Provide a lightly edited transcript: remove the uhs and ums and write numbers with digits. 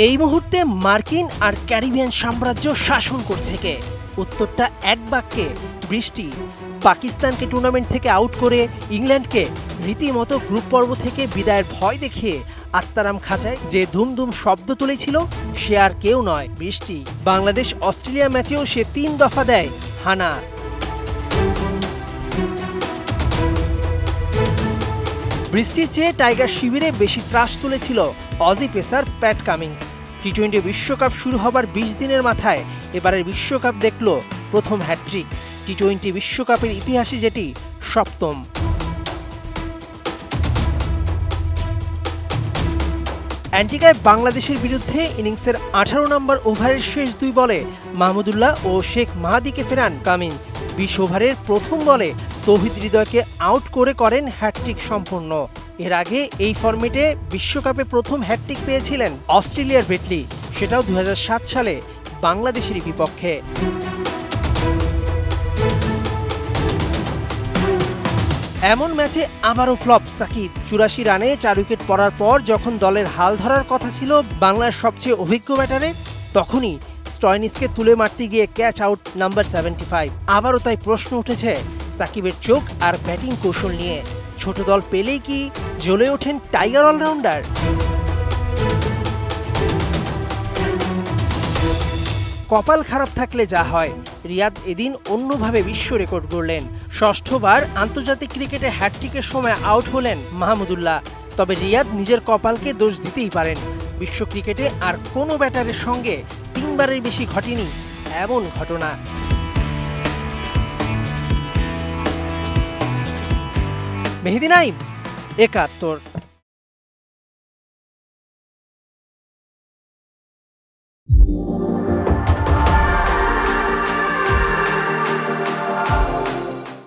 এই মুহূর্তে মার্কিন আর ক্যারিবিয়ান সাম্রাজ্য শাসন করছে কে? উত্তরটা এক বাক্যে বৃষ্টি। পাকিস্তানকে টুর্নামেন্ট থেকে আউট করে ইংল্যান্ডকে রীতিমতো গ্রুপ পর্ব থেকে বিদায়ের ভয় দেখিয়ে আত্মারাম খাঁচায় যে ধুমধুম শব্দ তুলেছিল সে আর কেউ নয়, বৃষ্টি। বাংলাদেশ অস্ট্রেলিয়া ম্যাচেও সে ৩ দফা দেয় হানা। বৃষ্টির চেয়ে টাইগার শিবিরে বেশি ত্রাস তুলেছিল অজি পেসার প্যাট কামিন্স। টি-20 বিশ্বকাপ শুরু হবার ২০ দিনের মাথায় এবারের বিশ্বকাপ দেখল প্রথম হ্যাট্রিক। টি-20 বিশ্বকাপের ইতিহাসে যেটি সপ্তম। অ্যান্টিগায় বাংলাদেশের বিরুদ্ধে ইনিংসের ১৮ নম্বর ওভারের শেষ ২ বলে মাহমুদুল্লাহ ও শেখ মাহাদিকে ফেরান কামিন্স। ২০ ওভারের প্রথম বলে তৌহিদ হৃদয়কে আউট করে করেন হ্যাটট্রিক সম্পূর্ণ। এর আগে এই ফরম্যাটে বিশ্বকাপে প্রথম হ্যাটট্রিক পেয়েছিলেন অস্ট্রেলিয়ার ব্রেটলি, সেটাও ২০০৭ সালে বাংলাদেশেরই বিপক্ষে। এমন ম্যাচে আবারও ফ্লপ সাকিব। ৮৪ রানে ৪ উইকেট পড়ার পর যখন দলের হাল ধরার কথা ছিল বাংলার সবচেয়ে অভিজ্ঞ ব্যাটারে, তখনই স্টয়নিসকে তুলে মারতে গিয়ে ক্যাচ আউট নাম্বার ৭৫। আবারও তাই প্রশ্ন উঠেছে সাকিবের চোখ আর ব্যাটিং কৌশল নিয়ে। ছোট দল পেলেই কি জ্বলে ওঠেন টাইগার অলরাউন্ডার? কপাল খারাপ থাকলে যা হয়, রিয়াদ এদিন অন্যভাবে বিশ্ব রেকর্ড গড়লেন। ষষ্ঠবার আন্তর্জাতিক ক্রিকেটে হ্যাটট্রিকের সময় আউট হলেন মাহমুদুল্লাহ। তবে রিয়াদ নিজের কপালকে দোষ দিতেই পারেন। বিশ্ব ক্রিকেটে আর কোনো ব্যাটারের সঙ্গে ৩ বারের বেশি ঘটেনি এমন ঘটনা। মেহেদী নাইম, ৭১।